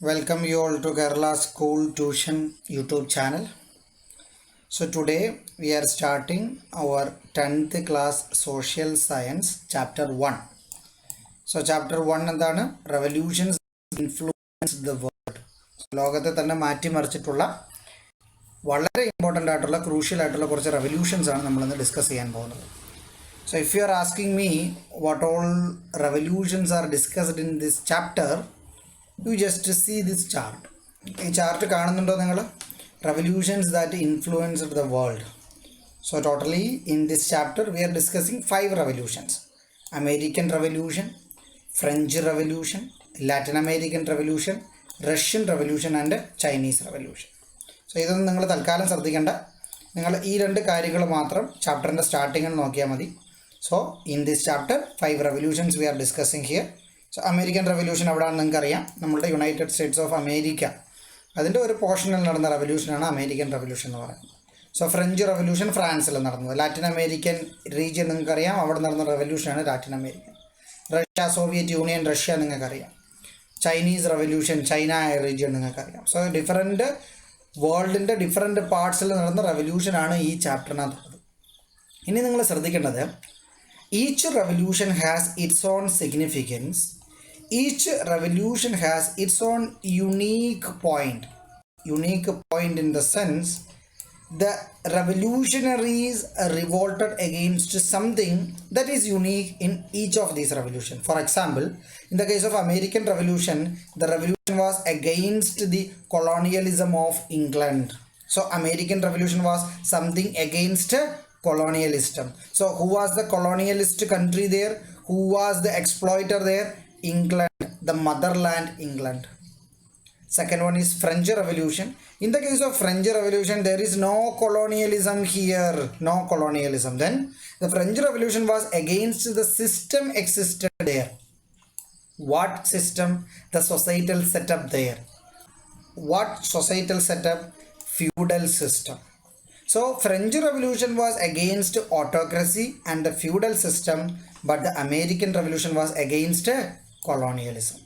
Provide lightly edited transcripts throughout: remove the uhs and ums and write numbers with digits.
Welcome you all to Kerala School Tuition YouTube channel. So today we are starting our 10th class Social Science Chapter 1. So Chapter 1 എന്താണ്? Revolutions influence the world. ലോകത്തെ തന്നെ മാറ്റിമറിച്ചിട്ടുള്ള വളരെ important ആയിട്ടുള്ള crucial ആയിട്ടുള്ള കുറച്ച് revolutions ആണ് നമ്മളിന്ന് discuss ചെയ്യാൻ പോകുന്നത്. So if you are asking me what all revolutions are discussed in this chapter, you just see this chart. ഈ ചാർട്ട് കാണുന്നുണ്ടോ നിങ്ങൾ? Revolutions that influenced the world. So totally in this chapter we are discussing 5 revolutions. American Revolution, French Revolution, Latin American Revolution, Russian Revolution and Chinese Revolution. So ഇതൊന്നും നിങ്ങൾ തൽക്കാലം ശ്രദ്ധിക്കേണ്ട. നിങ്ങൾ ഈ രണ്ട് കാര്യങ്ങൾ മാത്രം ചാപ്റ്ററിൻ്റെ സ്റ്റാർട്ടിങ്ങിൽ നോക്കിയാൽ മതി. So in this chapter 5 revolutions we are discussing here. So American revolution എവിടെയാണെന്ന് നിങ്ങൾക്കറിയാം. നമ്മളുടെ യുണൈറ്റഡ് സ്റ്റേറ്റ്സ് ഓഫ് അമേരിക്ക അതിൻ്റെ ഒരു പോർഷനിൽ നടന്ന റെവല്യൂഷനാണ് അമേരിക്കൻ റെവല്യൂഷൻ എന്ന് പറയുന്നത്. സോ ഫ്രഞ്ച് റെവല്യൂഷൻ ഫ്രാൻസിൽ നടന്നത്. ലാറ്റിൻ അമേരിക്കൻ റീജിയൻ നിങ്ങൾക്കറിയാം, അവിടെ നടന്ന റെവല്യൂഷനാണ് Latin American. Russia, Soviet Union, Russia നിങ്ങൾക്കറിയാം. ചൈനീസ് റെവല്യൂഷൻ, ചൈന റീജിയൻ നിങ്ങൾക്കറിയാം. സോ ഡിഫറൻറ്റ് വേൾഡിൻ്റെ ഡിഫറൻറ്റ് പാർട്സിൽ നടന്ന റെവല്യൂഷനാണ് ഈ ചാപ്റ്ററിനകത്തുള്ളത്. ഇനി നിങ്ങൾ ശ്രദ്ധിക്കേണ്ടത്, each revolution has its own significance. Each revolution has its own unique point. Unique point in the sense the revolutionaries revolted against something that is unique in each of these revolutions. For example, in the case of American Revolution, the revolution was against the colonialism of England. So American Revolution was something against colonialism. So who was the colonialist country there? Who was the exploiter there? England, the motherland England. Second one is French Revolution. In the case of French Revolution, there is no colonialism here. No colonialism. Then the French Revolution was against the system existed there. What system? The societal setup there. What societal setup? Feudal system. So French Revolution was against autocracy and the feudal system, but the American Revolution was against colonialism.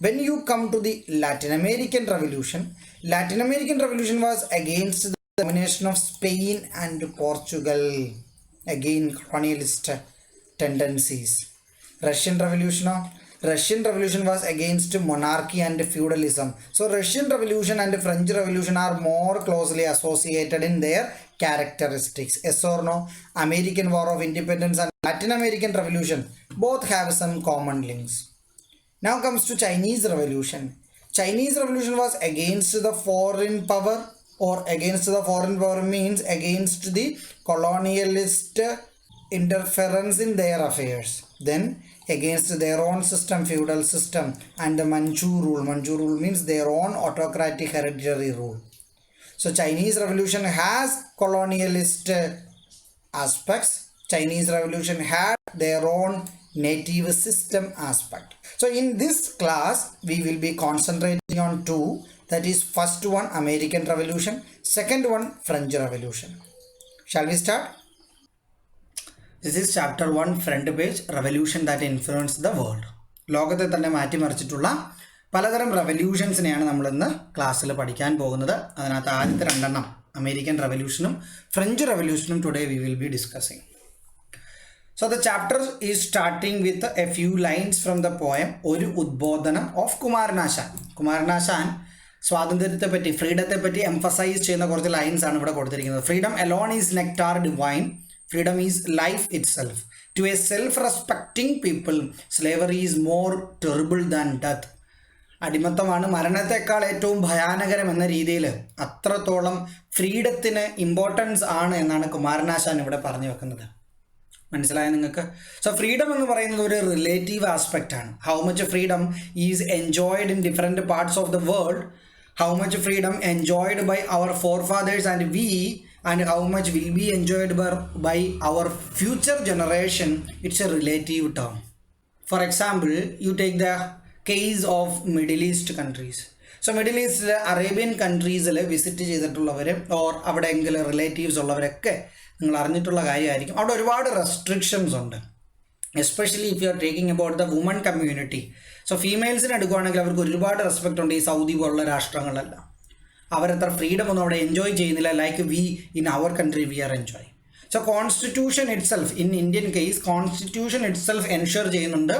When you come to the Latin American Revolution, Latin American Revolution was against the domination of Spain and Portugal. Again, colonialist tendencies. Russian Revolution was against monarchy and feudalism. So Russian Revolution and French Revolution are more closely associated in their characteristics. Yes or no? American War of Independence and Latin American Revolution both have some common links. Now comes to Chinese Revolution. Chinese Revolution was against the foreign power, or against the foreign power means against the colonialist interference in their affairs. Then against their own system, feudal system, and the Manchu rule. Manchu rule means their own autocratic hereditary rule. So Chinese Revolution has colonialist aspects. Chinese Revolution had their own native system aspect. So in this class we will be concentrating on two. That is, first one American Revolution, second one French Revolution. Shall we start? This is chapter 1, front page, revolution that influenced the world. ലോകത്തെ തന്നെ മാറ്റിമറിച്ചിട്ടുള്ള പലതരം റെവല്യൂഷൻസിനെയാണ് നമ്മളിന്ന് ക്ലാസ്സിൽ പഠിക്കാൻ പോകുന്നത്. അതിനകത്ത് ആദ്യത്തെ രണ്ടെണ്ണം അമേരിക്കൻ റെവല്യൂഷനും ഫ്രഞ്ച് റെവല്യൂഷനും today we will be discussing. So the chapter is starting with a few lines from the poem ഒരു ഉദ്ബോധനം ഓഫ് കുമാരനാശാൻ. കുമാരനാശാൻ സ്വാതന്ത്ര്യത്തെ പറ്റി, ഫ്രീഡത്തെ പറ്റി എംഫസൈസ് ചെയ്യുന്ന കുറച്ച് ലൈൻസ് ആണ് ഇവിടെ കൊടുത്തിരിക്കുന്നത്. Freedom alone is nectar divine. Freedom is life itself. To a self-respecting people, slavery is more terrible than death. അടിമത്തമാണ് മരണത്തെക്കാൾ ഏറ്റവും ഭയാനകരം എന്ന രീതിയിൽ അത്രത്തോളം ഫ്രീഡത്തിന് ഇമ്പോർട്ടൻസ് ആണ് എന്നാണ് കുമാരനാശാൻ ഇവിടെ പറഞ്ഞു വെക്കുന്നത്. മനസ്സിലായ നിങ്ങൾക്ക്? സോ ഫ്രീഡം എന്ന് പറയുന്നത് ഒരു റിലേറ്റീവ് ആസ്പെക്റ്റ് ആണ്. How much freedom is enjoyed in different parts of the world, how much freedom enjoyed by our forefathers and we, and how much will be enjoyed by our future generation, it's a relative term. For example, you take the case of Middle East countries. So Middle East Arabian countries visit ചെയ്തിട്ടുള്ളവർ or അവിടെ എങ്കിലും relatives ഉള്ളവരൊക്കെ നിങ്ങൾ അറിഞ്ഞിട്ടുള്ള കാര്യമായിരിക്കും. അവിടെ ഒരുപാട് restrictions ഉണ്ട്. Especially if you are taking about the woman community. So ഫീമെയിൽസിന് എടുക്കുകയാണെങ്കിൽ അവർക്ക് ഒരുപാട് റെസ്പെക്റ്റ് ഉണ്ട് ഈ സൗദി പോലുള്ള രാഷ്ട്രങ്ങളിലെല്ലാം. അവരത്ര ഫ്രീഡം ഒന്നും അവിടെ എൻജോയ് ചെയ്യുന്നില്ല like we in our country we are enjoy. So constitution itself in Indian case constitution itself ensure ചെയ്യുന്നുണ്ട്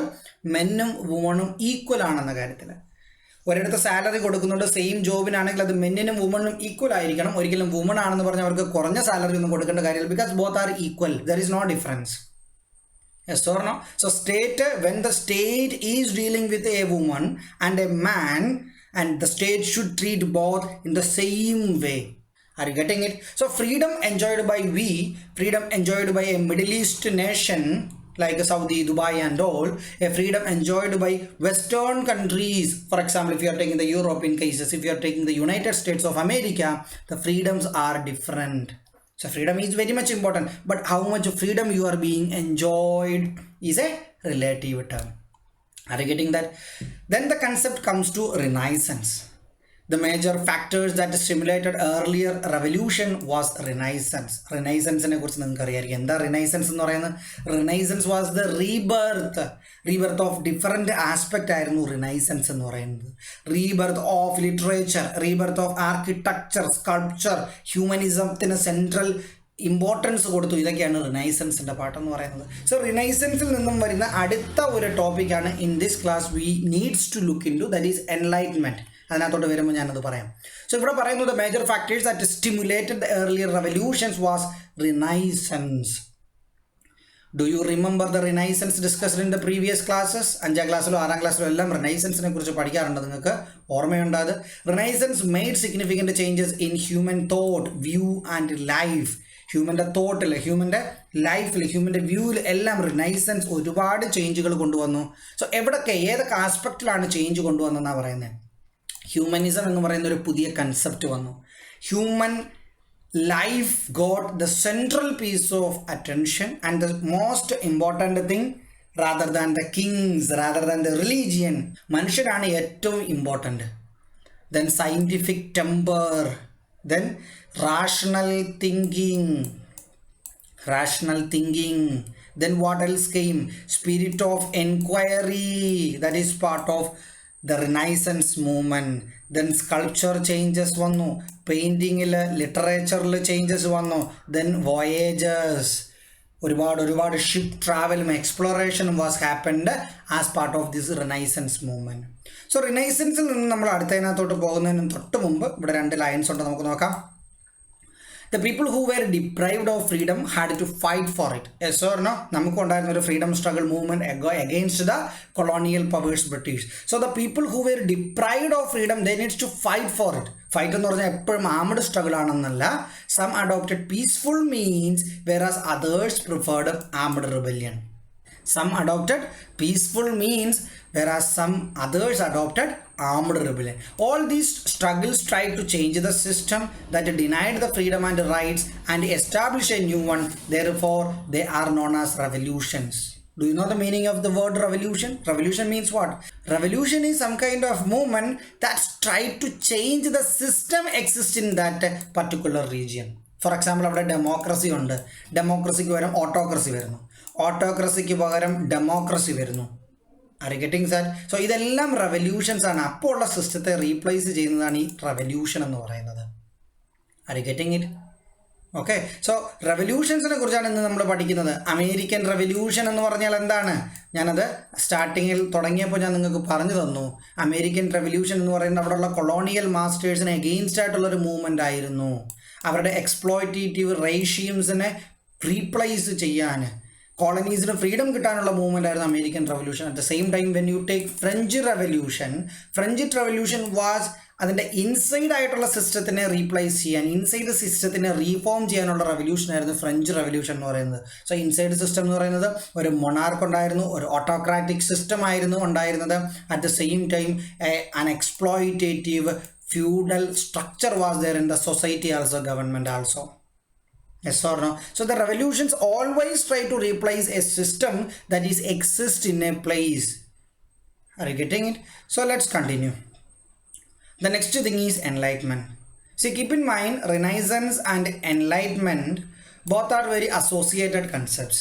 മെന്നും വുമണും ഈക്വൽ ആണെന്ന കാര്യത്തിൽ. ഒരിടത്ത് സാലറി കൊടുക്കുന്നുണ്ട് സെയിം ജോബിനാണെങ്കിൽ അത് മെന്നിനും വുമണും ഈക്വൽ ആയിരിക്കണം. ഒരിക്കലും വുമൺ ആണെന്ന് പറഞ്ഞാൽ അവർക്ക് കുറഞ്ഞ സാലറി ഒന്നും കൊടുക്കേണ്ട കാര്യമില്ല. Because both are equal, there is no difference. Yes or no? So state, when the state is dealing with a woman and a man, and the state should treat both in the same way. Are you getting it? So freedom enjoyed by freedom enjoyed by a Middle East nation like Saudi, Dubai and all, a freedom enjoyed by Western countries. For example, if you are taking the European cases, if you are taking the United States of America, the freedoms are different. So freedom is very much important, but how much freedom you are being enjoyed is a relative term. Are you getting that? Then the concept comes to Renaissance. The major factors that stimulated earlier revolution was Renaissance. Renaissance ne kurichu ningalku ariyarikkum. Endha Renaissance ennu parayunnu? Renaissance was the rebirth of different aspect ആയിരുന്നു Renaissance എന്ന് പറയുന്നത്. Rebirth of literature, rebirth of architecture, sculpture, humanismത്തിന് central importance കൊടുത്തു. ഇതൊക്കെയാണ് റിനൈസൻസിൻ്റെ പാഠം എന്ന് പറയുന്നത്. So റിനൈസൻസിൽ നിന്നും വരുന്ന അടുത്ത ഒരു ടോപ്പിക്കാണ് in this class we needs to look into, that is enlightenment. അതിനകത്തോട്ട് വരുമ്പോൾ ഞാനത് പറയാം. സോ ഇവിടെ പറയുന്നത് major factors that stimulated the earlier revolutions was Renaissance. Do you remember the Renaissance discussed in the previous classes? 5ാം ക്ലാസ്സിലോ 6ാം ക്ലാസ്സിലോ എല്ലാം റിനൈസൻസിനെ കുറിച്ച് പഠിക്കാറുണ്ട്. നിങ്ങൾക്ക് ഓർമ്മയുണ്ടായത്? Renaissance made significant changes in human thought, view and life. ഹ്യൂമൻ്റെ തോട്ടിൽ, ഹ്യൂമൻ്റെ ലൈഫിൽ, ഹ്യൂമൻ്റെ വ്യൂവിൽ എല്ലാം റിനൈസൻസ് ഒരുപാട് ചേഞ്ചുകൾ കൊണ്ടുവന്നു. സോ എവിടൊക്കെ ഏതൊക്കെ ആസ്പെക്റ്റിലാണ് ചേഞ്ച് കൊണ്ടുവന്നെന്നാണ് പറയുന്നത്? ഹ്യൂമനിസം എന്ന് പറയുന്ന ഒരു പുതിയ കൺസെപ്റ്റ് വന്നു. Human life got the central piece of attention and the most important thing rather than the kings, rather than the religion. മനുഷ്യരാണ് ഏറ്റവും important. Then scientific temper, then rational thinking, then what else came? Spirit of inquiry, that is part of the Renaissance movement. Then sculpture changes vannu, painting il, literature il changes vannu, then voyages, ഒരുപാട് ship ട്രാവലും എക്സ്പ്ലോറേഷനും was happened as part of this Renaissance movement. So റിനൈസൻസിൽ നിന്ന് നമ്മൾ അടുത്തതിനകത്തോട്ട് പോകുന്നതിന് തൊട്ട് മുമ്പ് ഇവിടെ 2 ലൈൻസ് ഉണ്ട്, നമുക്ക് നോക്കാം. The people who were deprived of freedom had to fight for it. Yes or no? നമുക്കുണ്ടായിരുന്ന ഒരു freedom struggle movement against the colonial powers British. So the people who were deprived of freedom, they need to fight for it. Fight എന്ന് പറഞ്ഞാൽ എപ്പോഴും armed struggle ആണെന്നല്ല. Some adopted peaceful means whereas others preferred armed rebellion. Some adopted peaceful means whereas some others adopted armed rebellion. All these struggles tried to change the system that denied the freedom and rights and establish a new one. Therefore, they are known as revolutions. Do you know the meaning of the word revolution? Revolution means what? Revolution is some kind of movement that tried to change the system exist in that particular region. For example, അവിടെ democracy ഉണ്ട്, ഡെമോക്രസിക്ക് പകരം autocracy വരുന്നു, ഓട്ടോക്രസിക്ക് പകരം democracy വരുന്നു. R you getting that? So ഇതെല്ലാം revolutions ആണ്. അപ്പോൾ ഉള്ള സിസ്റ്റത്തെ റീപ്ലേസ് ചെയ്യുന്നതാണ് ഈ റെവല്യൂഷൻ എന്ന് പറയുന്നത്. Are you getting it? Okay. So റെവല്യൂഷൻസിനെ കുറിച്ചാണ് ഇന്ന് നമ്മൾ പഠിക്കുന്നത്. അമേരിക്കൻ റെവല്യൂഷൻ എന്ന് പറഞ്ഞാൽ എന്താണ്? ഞാനത് സ്റ്റാർട്ടിങ്ങിൽ തുടങ്ങിയപ്പോൾ ഞാൻ നിങ്ങൾക്ക് പറഞ്ഞു തന്നു. അമേരിക്കൻ റെവല്യൂഷൻ എന്ന് പറയുന്നത് അവിടെയുള്ള കൊളോണിയൽ മാസ്റ്റേഴ്സിന് എഗെയിൻസ്റ്റ് ആയിട്ടുള്ളൊരു മൂവ്മെൻ്റ് ആയിരുന്നു. അവരുടെ എക്സ്പ്ലോയിറ്റേറ്റീവ് റേഷ്യൂംസിനെ റീപ്ലേസ് ചെയ്യാൻ, കോളനീസിന് ഫ്രീഡം കിട്ടാനുള്ള മൂവ്മെൻ്റ് ആയിരുന്നു American revolution. At the same time when you take French revolution was അതിൻ്റെ ഇൻസൈഡ് ആയിട്ടുള്ള സിസ്റ്റത്തിനെ റീപ്ലേസ് ചെയ്യാൻ, ഇൻസൈഡ് സിസ്റ്റത്തിനെ റീഫോം ചെയ്യാനുള്ള റെവല്യൂഷൻ ആയിരുന്നു ഫ്രഞ്ച് റെവല്യൂഷൻ എന്ന് പറയുന്നത്. സോ ഇൻസൈഡ് സിസ്റ്റം എന്ന് പറയുന്നത് ഒരു മൊണാർക്ക് ഉണ്ടായിരുന്നു, ഒരു ഓട്ടോക്രാറ്റിക് സിസ്റ്റം ആയിരുന്നു ഉണ്ടായിരുന്നത്. At the same time an exploitative feudal structure was there in the society also, government also. Yes or no? So the revolutions always try to replace a system that is exist in a place. Are you getting it? So let's continue. The next thing is enlightenment. See, keep in mind, Renaissance and enlightenment both are very associated concepts.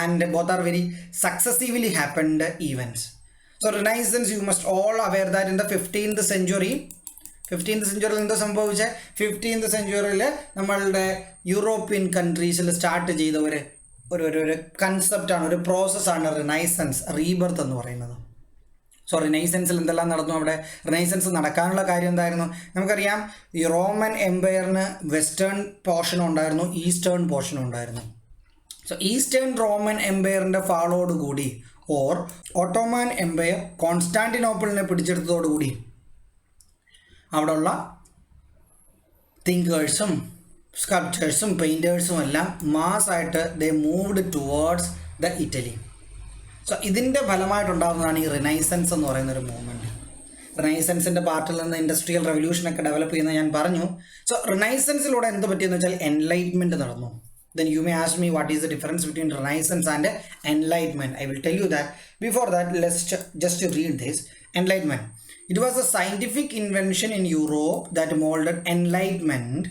and both are very successively happened events. So Renaissance, you must all aware that in the 15th century എന്താ സംഭവിച്ചത്? 15th centuryയിൽ നമ്മളുടെ European കൺട്രീസിൽ start ചെയ്ത ഒരു കൺസെപ്റ്റാണ്, ഒരു പ്രോസസ്സാണ് renaissance, rebirth എന്ന് പറയുന്നത്. So റിനൈസൻസിൽ എന്തെല്ലാം നടന്നു? അവിടെ റിനൈസൻസ് നടക്കാനുള്ള കാര്യം എന്തായിരുന്നു? നമുക്കറിയാം, ഈ റോമൻ എംപയറിന് വെസ്റ്റേൺ പോർഷനും ഉണ്ടായിരുന്നു, ഈസ്റ്റേൺ പോർഷനും ഉണ്ടായിരുന്നു. സോ ഈസ്റ്റേൺ റോമൻ എംപയറിൻ്റെ ഫാളോടുകൂടി ഓട്ടോമൻ എംപയർ കോൺസ്റ്റാന്റിനോപ്പിളിനെ പിടിച്ചെടുത്തതോടുകൂടി അവിടെയുള്ള തിങ്കേഴ്സും സ്കൾപ്റ്റേഴ്സും പെയിൻറ്റേഴ്സും എല്ലാം മാസ്സായിട്ട് they moved towards the Italy. So ഇതിൻ്റെ ഫലമായിട്ടുണ്ടാകുന്നതാണ് ഈ റിനൈസൻസ് എന്ന് പറയുന്നൊരു മൂവ്മെൻറ്റ്. റിനൈസൻസിൻ്റെ പാർട്ടിൽ നിന്ന് ഇൻഡസ്ട്രിയൽ റെവല്യൂഷനൊക്കെ ഡെവലപ്പ് ചെയ്യുന്നത് ഞാൻ പറഞ്ഞു. സോ റിനൈസൻസിലൂടെ എന്ത് പറ്റിയെന്ന് വെച്ചാൽ എൻലൈറ്റ്മെൻറ്റ് നടന്നു. Then you may ask me what is the difference between Renaissance and Enlightenment. I will tell you that. Before that, let's just read this. Enlightenment. It was a scientific invention in Europe that molded enlightenment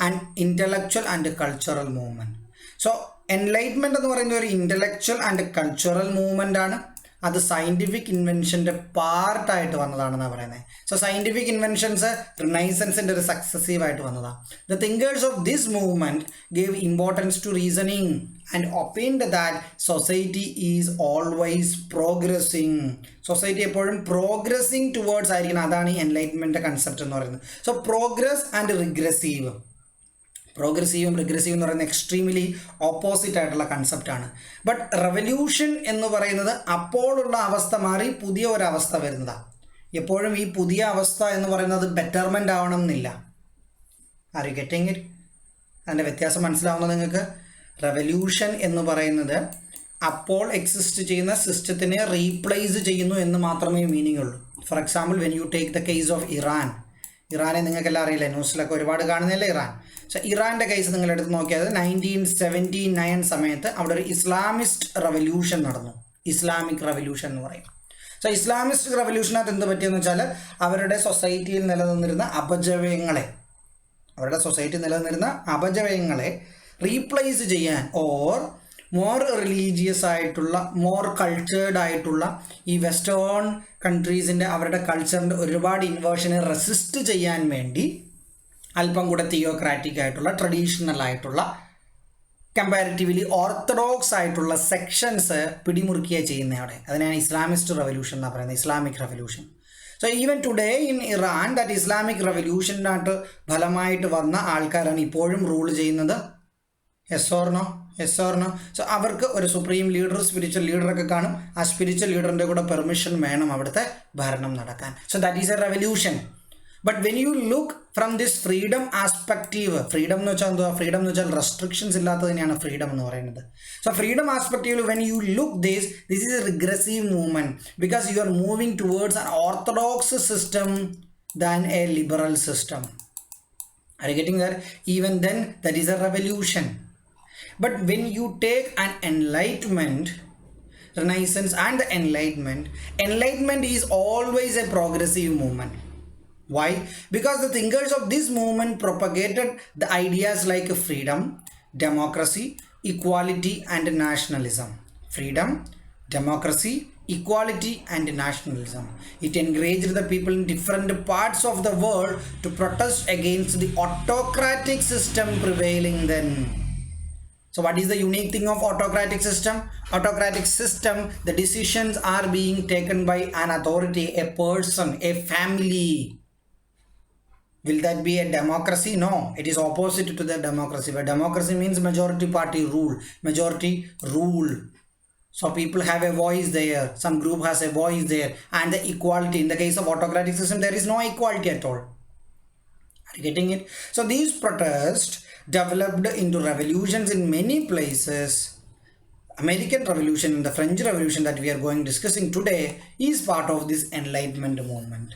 and intellectual and cultural movement. So enlightenment എന്ന് പറയുന്ന ഒരു intellectual and cultural movement ആണ്. അത് scientific ഇൻവെൻഷൻ്റെ പാർട്ടായിട്ട് വന്നതാണെന്നാണ് പറയുന്നത്. So scientific inventions റിനൈസൻസിൻ്റെ ഒരു സക്സസീവായിട്ട് വന്നതാണ്. The thinkers of this movement gave importance to reasoning and opined that society is always progressing. Society എപ്പോഴും പ്രോഗ്രസ്സിങ് ടുവേർഡ്സ് ആയിരിക്കണം. അതാണ് ഈ എൻലൈറ്റ്മെൻറ്റ് കൺസെപ്റ്റ് എന്ന് പറയുന്നത്. സോ പ്രോഗ്രസ് ആൻഡ് റിഗ്രസീവ്, പ്രോഗ്രസീവും റിഗ്രസീവ് എന്ന് പറയുന്നത് എക്സ്ട്രീംലി ഓപ്പോസിറ്റ് ആയിട്ടുള്ള കൺസെപ്റ്റാണ്. ബട്ട് റെവല്യൂഷൻ എന്ന് പറയുന്നത് അപ്പോഴുള്ള അവസ്ഥ മാറി പുതിയ ഒരവസ്ഥ വരുന്നതാണ്. എപ്പോഴും ഈ പുതിയ അവസ്ഥ എന്ന് പറയുന്നത് ബെറ്റർമെൻ്റ് ആവണം എന്നില്ല. R you getting it? അതിൻ്റെ വ്യത്യാസം മനസ്സിലാവുന്നത് നിങ്ങൾക്ക്? റെവല്യൂഷൻ എന്ന് പറയുന്നത് അപ്പോൾ എക്സിസ്റ്റ് ചെയ്യുന്ന സിസ്റ്റത്തിനെ റീപ്ലേസ് ചെയ്യുന്നു എന്ന് മാത്രമേ മീനിങ് ഉള്ളൂ. For example, when you take the case of ഇറാനെ നിങ്ങൾക്കെല്ലാം അറിയില്ലേ, ന്യൂസിലൊക്കെ ഒരുപാട് കാണുന്നില്ല ഇറാൻ. സോ ഇറാൻ്റെ കേസ് നിങ്ങളെടുത്ത് നോക്കിയാൽ 1979 സമയത്ത് അവിടെ ഒരു ഇസ്ലാമിസ്റ്റ് റവല്യൂഷൻ നടന്നു. ഇസ്ലാമിക് റവല്യൂഷൻ എന്ന് പറയും. സോ ഇസ്ലാമിസ്റ്റ് റവല്യൂഷനകത്ത് എന്ത് പറ്റിയെന്ന് വെച്ചാൽ അവരുടെ സൊസൈറ്റിയിൽ നിലനിന്നിരുന്ന അപജയങ്ങളെ റീപ്ലേസ് ചെയ്യാൻ മോർ റിലീജിയസ് ആയിട്ടുള്ള, മോർ കൾച്ചേർഡ് ആയിട്ടുള്ള ഈ വെസ്റ്റേൺ കൺട്രീസിൻ്റെ അവരുടെ കൾച്ചറിൻ്റെ ഒരുപാട് ഇൻവേർഷനെ റെസിസ്റ്റ് ചെയ്യാൻ വേണ്ടി അല്പം കൂടെ തിയോക്രാറ്റിക് ആയിട്ടുള്ള, ട്രഡീഷണൽ ആയിട്ടുള്ള, കമ്പാരിറ്റീവ്ലി ഓർത്തഡോക്സ് ആയിട്ടുള്ള സെക്ഷൻസ് പിടിമുറുക്കിയ ചെയ്യുന്ന അവിടെ. അതിനാണ് ഇസ്ലാമിസ്റ്റ് റവല്യൂഷൻ എന്നാണ് പറയുന്നത്, Islamic revolution. So even today in Iran that Islamic റവല്യൂഷനായിട്ട് ഫലമായിട്ട് വന്ന ആൾക്കാരാണ് ഇപ്പോഴും റൂൾ ചെയ്യുന്നത്. Yes or no? സോ അവർക്ക് ഒരു സുപ്രീം ലീഡർ, സ്പിരിച്വൽ ലീഡറൊക്കെ കാണും. ആ സ്പിരിച്വൽ ലീഡറിൻ്റെ കൂടെ പെർമിഷൻ വേണം അവിടുത്തെ ഭരണം നടക്കാൻ. So that is a revolution. But when you look from this freedom aspective, freedom എന്ന് വെച്ചാൽ എന്തുവാ? ഫ്രീഡം എന്ന് വെച്ചാൽ റെസ്ട്രിക്ഷൻസ് ഇല്ലാത്തതിനെയാണ് ഫ്രീഡം എന്ന് പറയുന്നത്. So freedom aspective when you look this is a regressive movement because you are moving towards an orthodox system than a liberal system. Are you getting that? Even then that is a revolution. But when you take an enlightenment, Renaissance and the enlightenment is always a progressive movement. Why? Because the thinkers of this movement propagated the ideas like freedom, democracy, equality and nationalism. Freedom, democracy, equality and nationalism. It encouraged the people in different parts of the world to protest against the autocratic system prevailing then. So what is the unique thing of autocratic system? Autocratic system, the decisions are being taken by an authority, a person, a family. Will that be a democracy? No, it is opposite to the democracy. But democracy means majority party rule. So people have a voice there, some group has a voice there, and the equality. In the case of autocratic system, there is no equality at all. Are you getting it? So these protests developed into revolutions in many places. American Revolution and the French Revolution that we are going discussing today is part of this Enlightenment movement.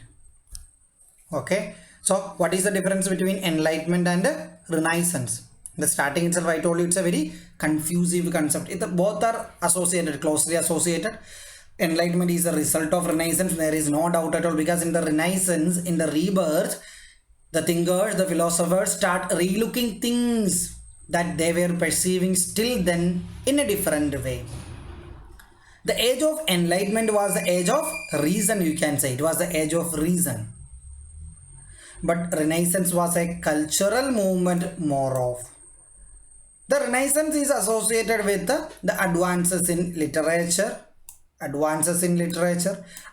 Okay, so what is the difference between Enlightenment and Renaissance? In the starting itself I told you it's a very confusing concept. Both are associated, closely associated. Enlightenment is a result of Renaissance, there is no doubt at all, because in the Renaissance, in the rebirth, the thinkers, the philosophers start relooking things that they were perceiving still then in a different way. The age of enlightenment was the age of reason, you can say. It was the age of reason. But Renaissance was a cultural movement more of. The Renaissance is associated with the advances in literature,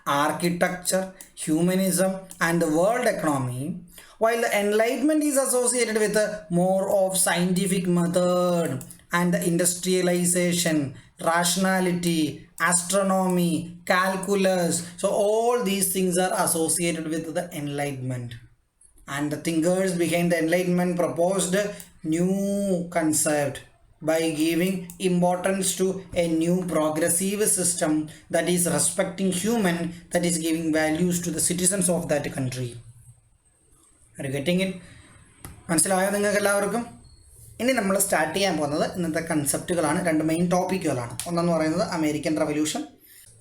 architecture, humanism, and the world economy, while the Enlightenment is associated with more of scientific method and the industrialization, rationality, astronomy, calculus. So all these things are associated with the Enlightenment. And the thinkers behind the Enlightenment proposed new concept by giving importance to a new progressive system that is respecting human, that is giving values to the citizens of that country. Are you getting it? മനസ്സിലായോ നിങ്ങൾക്ക് എല്ലാവർക്കും? ഇനി നമ്മൾ start ചെയ്യാൻ പോകുന്നത് ഇന്നത്തെ കൺസെപ്റ്റുകളാണ്. രണ്ട് main ടോപ്പിക്കുകളാണ്. ഒന്നെന്ന് പറയുന്നത് അമേരിക്കൻ റവല്യൂഷൻ,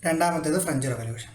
രണ്ടാമത്തേത് ഫ്രഞ്ച് റവല്യൂഷൻ.